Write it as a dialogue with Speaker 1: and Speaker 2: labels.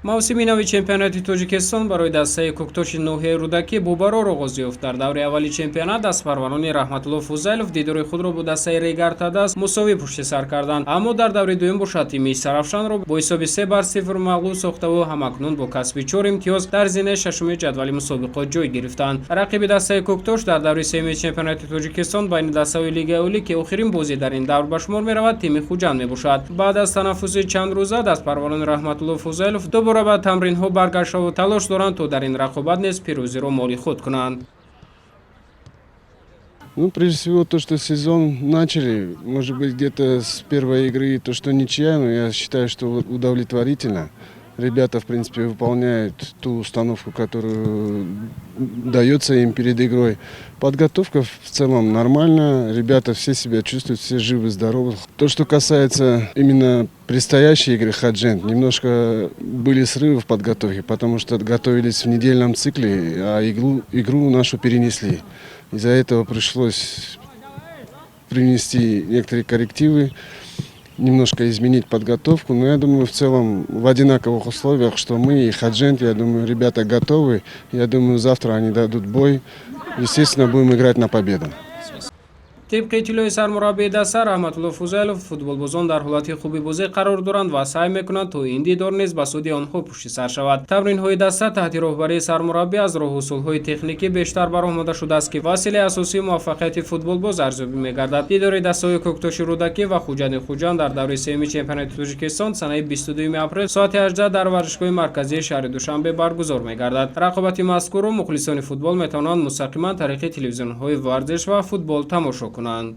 Speaker 1: мавсими нави чемпионати Тоҷикистон барои дастаи кӯктоши ноҳияи рӯдакӣ бо барор оғоз ёфт. Дар даври аввали чемпионат дастпарварони Раҳматулло Фузайлов дидори худро бо дастаи Регарта-даст мусовӣ пушти сар карданд, аммо дар даври дуюм бошад тими Сарафшанро бо ҳисоби 3-0 мағлуб сохтаву ҳамакнун бо касби 4 имтиёз дар зинаи шашуми ҷадвали мусобиқот ҷой гирифтанд. Рақиби дастаи кӯктош дар даври сеюми чемпионати Тоҷикистон байни дастаҳои Лигаи Олӣ ки охирин бозӣ дар ин давр ба шумор меравад, тими Хуҷанд мебошад. Баъд аз танаффуси чандрӯза дастпарварони Раҳматулло Фузайлов дубора ба тамринҳо баргаштаву талош доранд то дар ин рақобат низ пирӯзиро моли худ кунанд.
Speaker 2: Ну, прежде всего, то, что сезон начали, может быть, где-то с первой игры, то, что ничья, но я считаю, что удовлетворительно. Ребята, в принципе, выполняют ту установку, которую дается им перед игрой. Подготовка в целом нормальная, ребята все себя чувствуют, все живы, здоровы. То, что касается именно предстоящей игры Хаджент, немножко были срывы в подготовке, потому что готовились в недельном цикле, а игру нашу перенесли. Из-за этого пришлось принести некоторые коррективы, немножко изменить подготовку, но я думаю, в целом в одинаковых условиях, что мы и Хаджент, я думаю, ребята готовы. Я думаю, завтра они дадут бой. Естественно, будем играть на победу.
Speaker 1: طبق اطلاع سرمربی دسته رحمتالله فوزیلوف فوتبالبازان در حالت خوبی بازی قرار دارند و سعی میکنند تا این دیدار نیز به سود آنها پشت سر شود. تمرین‌های دسته تحت رهبری سرمربی از راه اصول‌های تکنیکی بیشتر برآمده شده است که وسیله اساسی موفقیت فوتبالباز ارزیابی می‌گردد. دیدار دسته‌های کوکتوش رودکی و خوجند در دوره سوم چمپیونات تاجیکستان سنه 22 اپریل ساعت 18 در ورزشگاه مرکزی شهر دوشنبه برگزار می‌گردد. رقابت مذکور را مخلصان فوتبال می‌توانند مستقیما طریق تلویزیون‌های ورزش و فوتبال تماشا کنند.